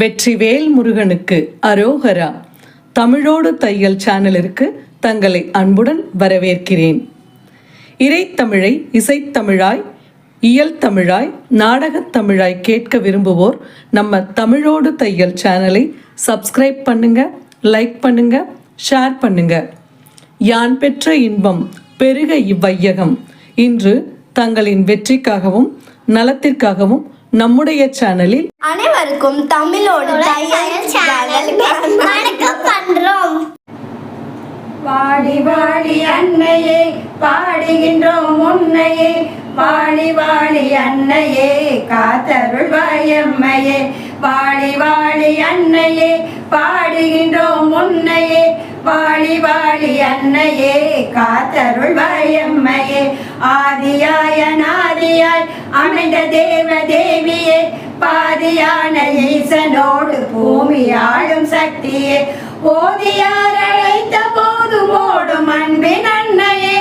வெற்றிவேல் முருகனுக்கு அரோகரா. தமிழோடு தையல் சேனலிற்கு தங்களை அன்புடன் வரவேற்கிறேன். இறைத்தமிழை இசைத்தமிழாய், இயல் தமிழாய், நாடகத் தமிழாய் கேட்க விரும்புவோர் நம்ம தமிழோடு தையல் சேனலை சப்ஸ்கிரைப் பண்ணுங்க, லைக் பண்ணுங்க, ஷேர் பண்ணுங்க. யான் பெற்ற இன்பம் பெருக இவ்வையகம். இன்று தங்களின் வெற்றிக்காகவும் நலத்திற்காகவும் நம்முடைய சேனலில் அனைவருக்கும் தமிழோடு தையல் சேனலுக்கு வணக்கம் பண்றோம். வாடி வாடி அன்னையே பாடுகின்றோம் உன்னையே, வாடி வாடி அன்னையே காத்தருள்வாய் எம்மையே. வாடி வாடி அன்னையே பாடுகின்றோம் உன்னையே, வாடி வாடி அன்னையே காத்தருள்வாய் எம்மையே. ஆதியாய் அநாதியாய் அமைந்த தேவ தேவியே, பாதியான ஈசனோடு பூமி ஆளும் சக்தியே. ஓதியார் அழைத்த போதும் ஓடும் அன்பின் அன்னையே,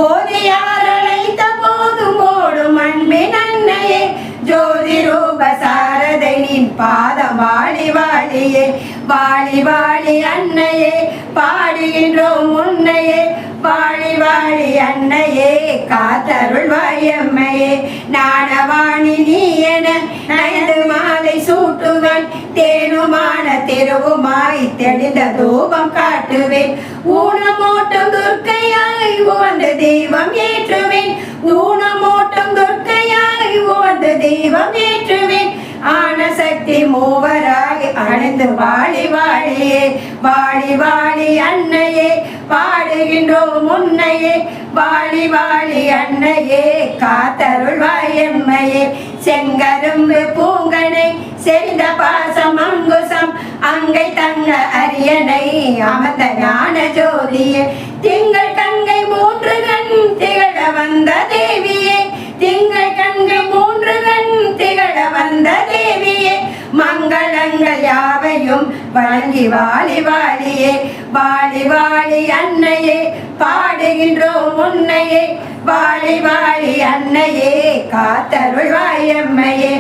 ஓதியார் அழைத்த போதும் ஓடும் அன்பின் அன்னையே. ஜோதி ரூப சாரதை நின் பாதம் வாழி வாழியே, வாழி வாழி அன்னையே பாடுகின்றோம் உன்னையே, வாழி வாழி அன்னையே காத்தருள்வாய் எம்மையே. நாணவாணி நீ என நயந்து மாலை சூட்டுவன், தேனுமான தெருவுமாய் தெளிந்த தூபம் காட்டுவேன். ஊனமோட்டம் துர்க்கையாய் உவந்த தெய்வம் ஏற்றுவேன், ஊனமோட்டம் துர்க்கையாய் உவந்த தெய்வம் ஏற்றுவேன். ஆனசக்தி மூவராய் அணைந்து வாழி வாழியே, வாழி வாழி அன்னையே பாடுகின்றோம் உன்னையே, வாழி வாழி அன்னையே காத்தருள்வாய் எம்மையே. செங்கரும்பு பூங்கனை செறிந்த பாசம் அங்குசம் அங்கை தங்க அரியணை அமர்ந்த ஞான ஜோதியே. திங்கள் கங்கை மூன்று கண் திகழ வந்த தேவியே, திங்கள் கங்கை மூன்று கண் திகழ வந்த தேவியே. மங்களங்கள் யாவையும் வழங்கி வாழி வாழியே, வாழி வாழி அன்னையே பாடுகின்றோம் உன்னையே, வாழி வாழி அன்னையே காத்தருள்வாய் எம்மையே.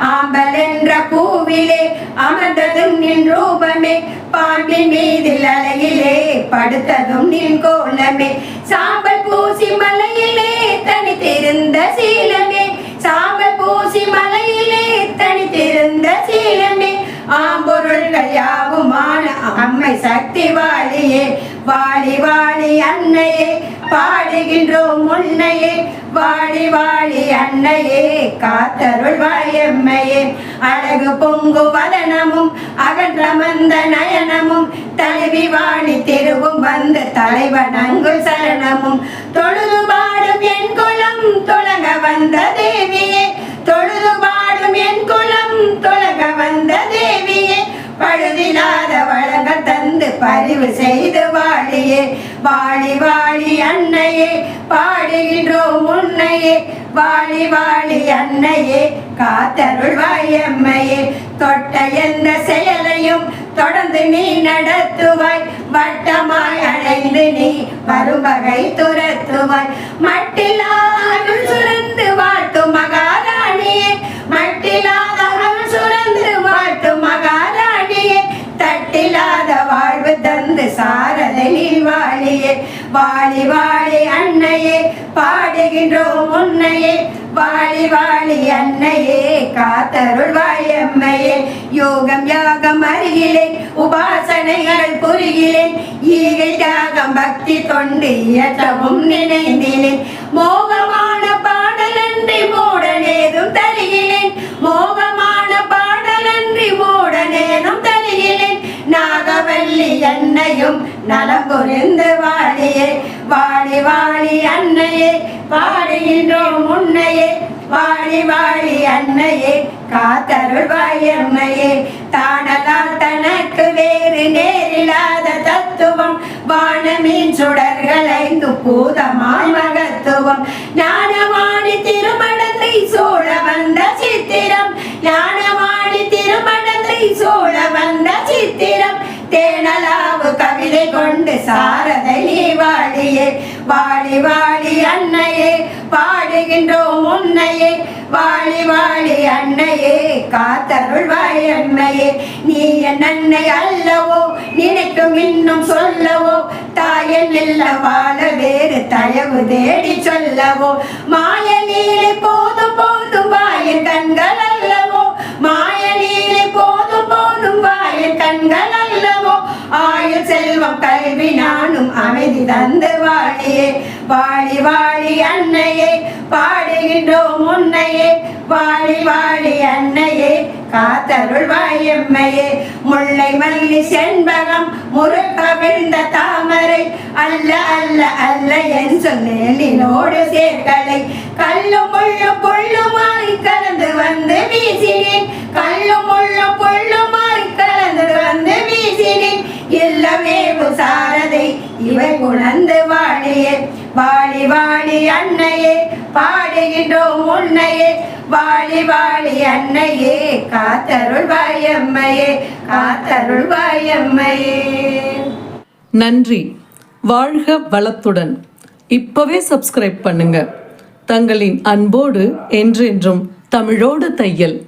ஆம்பல் என்ற பூவிலே அமர்ந்ததும் நின் ரூபமே, பாம்பின் மீதில் அலையிலே படுத்ததும் நின் கோலமே. சாம்பல் பூசி மலையிலே தனித்திருந்த சீலமே, சாம்பல் பூசி மலையிலே தனித்திருந்த சீலமே. ஆம்பொருள்கள் யாவுமான அம்மை சக்தி வாழியே, வாழி வாழி அன்னையே பாடுகின்றோம் உன்னையே, வாழி வாழி அன்னையே காத்தருள்வாய் எம்மையே. அழகு பொங்கு வதனமும் அகன்ற மந்த நயனமும், தலைவி வாணி திருவும் வந்து தலைவன் அங்குள் சரணமும். தொழுது பாடும் என் குலம் தொழங்க வந்த தேவியே, தொழுது பாடும் என் குலம் தொழங்க வந்த தேவியே. பழுதில்லாத வளங்கள் தந்து பரிவு செய்து வாழியே, வாழி வாழி அன்னையே பாடுகின்றோம் உன்னையே, வாழி வாழி அன்னையே காத்தருள்வாய் எம்மையே. தொட்ட எந்த செயலையும் தொடர்ந்து நீ நடத்துவாய், வட்டமாய் அடைந்து நீ வரும் வகை துரத்துவாய். மட்டில்லா அருள் சுரந்து வாழ்த்தும் மகாராணியே, மட்டில்லாத அருள் சுரந்து வாழ்த்தும் மகாராணியே. தட்டில்லாத வாழ்வு தந்து சாரதை நீ வாழியே, வாழி வாழி அன்னையே பாடுகின்றோம் உன்னையே, வாழி வாழி அன்னையே காத்தருள்வாய் எம்மையே. யோகம் யாகம் அருகிலே உபாசனைகள் புரிகிறேன், ஈகை தியாகம் பக்தி தொண்டு இயற்றவும் நினைந்தினேன். மோகமான பாடலன்றி மூடனேதும் தருகிறேன், மோகமான பாடலன்றி மூடனேதும் தருகிறேன். நாகவல்லி அன்னையும் நலம் புரிந்து வாழியே, வாழி வாழி அன்னையே பாடுகின்றோம் உன்னையே, வாழி வாழி அன்னையே காத்தருள்வாய் எம்மையே. தானலால் தனக்கு வேறு நேரில்லாத தத்துவம், வானமீன் சுடர்கள் ஐந்து பூதமாய் மகத்துவம். ஞானவாணி திருமணத்தை சூழ வந்த சித்திரம், ஞானவாணி திருமணத்தை சூழ வந்த சித்திரம். தேனலாவு கவிதை கொண்டு சாரதை நீ வாழியே, வாழி வாழி அன்னையே பாடு பாடுகின்றோம் உன்னையே வாழி வாழி அன்னையே காத்தருள்வாய் எம்மையே நீ என் அன்னை அல்லவோ நினைக்கும் இன்னும் சொல்லவோ தாயன் இல்ல வாழ வேறு தயவு தேடி சொல்லவோ மாய நீலை போதும் போதும் வாயின் கண்கள் அல்லவோ மாய நீலை போதும் போதும் வாயின் கண்கள் அல்லவோ ஆயுள் செல்வம் கல்வி நானும் அமைதி தந்து வாழியே வாழி வாழி அன்னையே பாடுகின்றோம் உன்னையே வாழி வாழி அன்னையே காத்தருள்வாய் எம்மையே முல்லை மல்லி செண்பகம் முருக விழுந்த தாமரை அல்ல அல்ல அல்ல என் சொன்னோடு சேர்க்கலை கல்லும் முள்ளும் கொள்ளுமாய் கலந்து வந்து வீசினேன் கல்லும் முள்ளும் கொள்ளுமாய் கலந்து வந்து வீசினேன் இல்லவேவு சாரதை இவை உணர்ந்து வாழியே வாழி வாழி அன்னையே பாடுகின்றோம் உன்னையே வாழி வாழி அன்னையே காத்தருள்வாய் எம்மையே காத்தருள்வாய் எம்மையே. நன்றி. வாழ்க வளத்துடன். இப்பவே சப்ஸ்கிரைப் பண்ணுங்க. தங்களின் அன்போடு என்றென்றும் தமிழோடு தையல்.